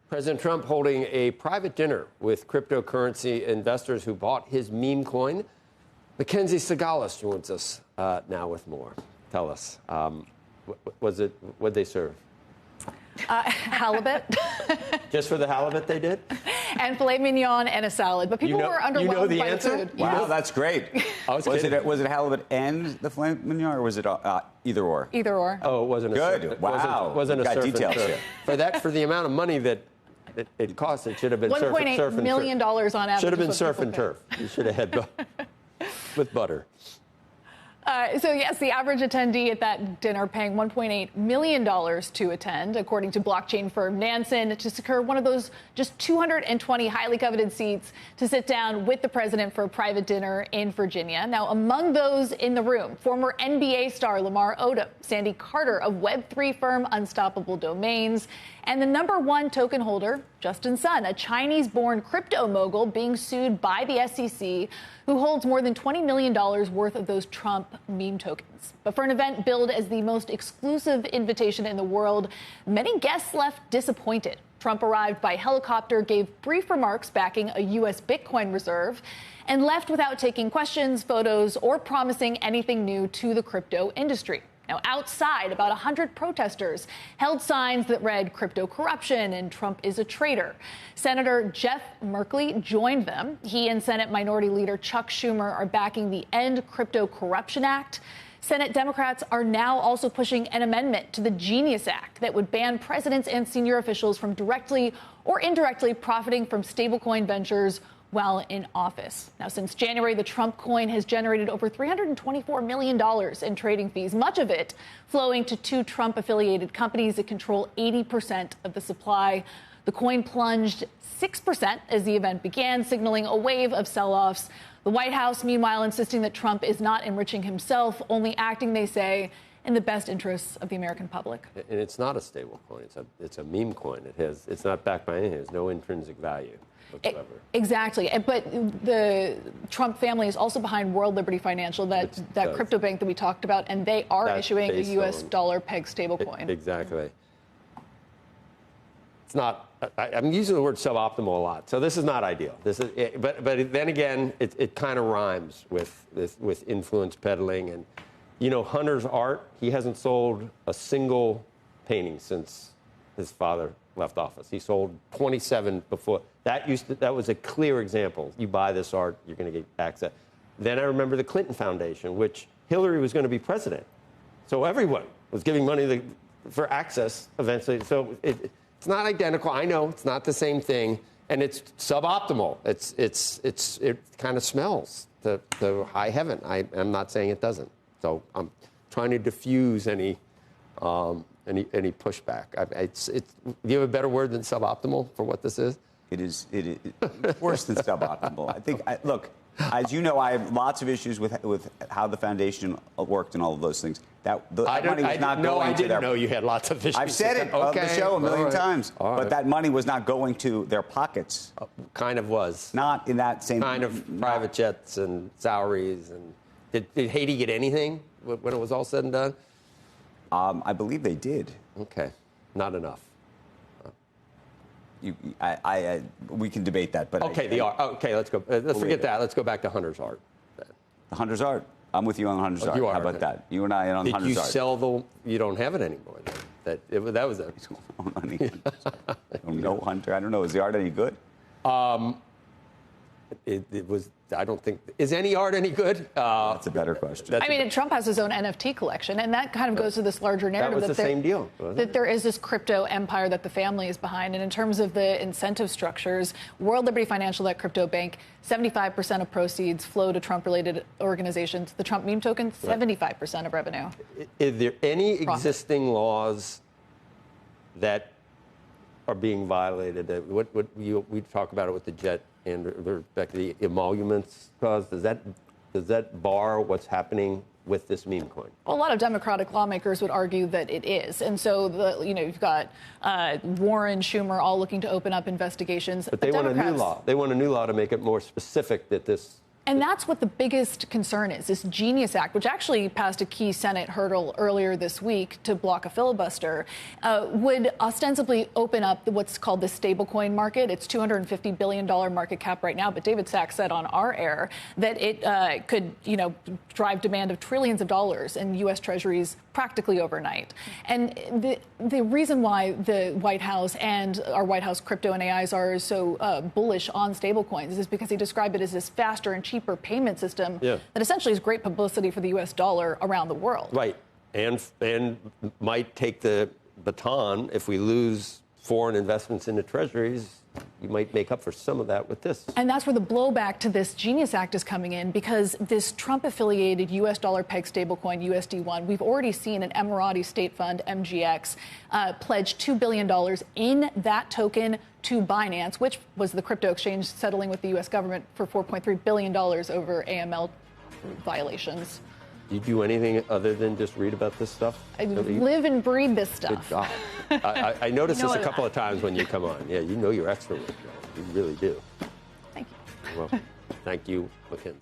President Trump holding a private dinner with cryptocurrency investors who bought his meme coin. MacKenzie Sigalos joins us now with more. Tell us, what'd they serve? Halibut. Just for the halibut they did? And filet mignon and a salad. But people were underwhelmed by the food. Wow, that's great. Was it halibut and the filet mignon, or was it either or? Either or. Oh, it wasn't a good. Surf. Wow. Wasn't a got surf details here. For the amount of money that it cost, it should have been $1.8 million on average. Should have been surf and turf. You should have had with butter. So, yes, the average attendee at that dinner paying $1.8 million to attend, according to blockchain firm Nansen, to secure one of those just 220 highly coveted seats to sit down with the president for a private dinner in Virginia. Now, among those in the room, former NBA star Lamar Odom, Sandy Carter of Web3 firm Unstoppable Domains, and the #1 token holder, Justin Sun, a Chinese-born crypto mogul being sued by the SEC, who holds more than $20 million worth of those Trump meme tokens. But for an event billed as the most exclusive invitation in the world, many guests left disappointed. Trump arrived by helicopter, gave brief remarks backing a U.S. Bitcoin reserve, and left without taking questions, photos, or promising anything new to the crypto industry. Now, outside, about 100 protesters held signs that read crypto corruption and Trump is a traitor. Senator Jeff Merkley joined them. He and Senate Minority Leader Chuck Schumer are backing the End Crypto Corruption Act. Senate Democrats are now also pushing an amendment to the Genius Act that would ban presidents and senior officials from directly or indirectly profiting from stablecoin ventures while in office. Now, since January, the Trump coin has generated over $324 million in trading fees, much of it flowing to two Trump-affiliated companies that control 80% of the supply. The coin plunged 6% as the event began, signaling a wave of sell-offs. The White House, meanwhile, insisting that Trump is not enriching himself, only acting, they say, in the best interests of the American public. And it's not a stable coin. It's a meme coin. It's not backed by anything. There's no intrinsic value whatsoever. Exactly. But the Trump family is also behind World Liberty Financial, that crypto bank that we talked about, and they are issuing a U.S. dollar peg stablecoin. Exactly. It's not. I'm using the word suboptimal a lot, so this is not ideal. But then again, it kind of rhymes with influence peddling. And you know, Hunter's art, he hasn't sold a single painting since his father left office. He sold 27 before. That was a clear example. You buy this art, you're going to get access. Then I remember the Clinton Foundation, which Hillary was going to be president, so everyone was giving money for access eventually. So it's not identical. I know it's not the same thing, and it's suboptimal. It kind of smells to high heaven. I'm not saying it doesn't. So I'm trying to diffuse any pushback. Do you have a better word than suboptimal for what this is? It is worse than suboptimal. I think. Look, as you know, I have lots of issues with how the foundation worked and all of those things. That money was not going to their. I didn't know you had lots of issues. I've said it on the show a million times. But that money was not going to their pockets. Kind of was. Not in that same. Kind of private jets and salaries. And did Haiti get anything when it was all said and done? I believe they did. Okay, not enough. We can debate that, but okay, the art. Okay, let's go. Let's forget that. Let's go back to Hunter's art. The Hunter's art. I'm with you on Hunter's art. You are. How about that? You and I on Hunter's art. Did you sell you don't have it anymore. That was a. No, Hunter. I don't know. Is the art any good? It was. I don't think. Is any art any good? That's a better question. I mean, Trump has his own NFT collection, and that kind of goes to this larger narrative. That was the same deal. That there is this crypto empire that the family is behind. And in terms of the incentive structures, World Liberty Financial, that crypto bank, 75% of proceeds flow to Trump-related organizations. The Trump meme token, 75% of revenue. Is there any existing laws that are being violated? We talk about it with the jet and respect to the emoluments clause. Does that bar what's happening with this meme coin? Well, a lot of Democratic lawmakers would argue that it is, and so you've got Warren, Schumer, all looking to open up investigations. But they want a new law. They want a new law to make it more specific that this And that's what the biggest concern is, this Genius Act, which actually passed a key Senate hurdle earlier this week to block a filibuster, would ostensibly open up what's called the stablecoin market. It's $250 billion market cap right now, but David Sachs said on our air that it could, drive demand of trillions of dollars in U.S. Treasuries practically overnight. And the reason why the White House and our White House crypto and AI czar is so bullish on stablecoins is because they describe it as this faster and cheaper payment system that essentially is great publicity for the U.S. dollar around the world. Right. And might take the baton if we lose foreign investments into treasuries. You might make up for some of that with this. And that's where the blowback to this Genius Act is coming in, because this Trump-affiliated U.S. dollar peg stablecoin, USD1, we've already seen an Emirati state fund, MGX, pledge $2 billion in that token to Binance, which was the crypto exchange settling with the U.S. government for $4.3 billion over AML violations. Do you do anything other than just read about this stuff? I live and breathe this stuff. Good job. I noticed this a couple of times when you come on. Yeah, you know you're expert with it. You really do. Thank you. Well, thank you, MacKenzie.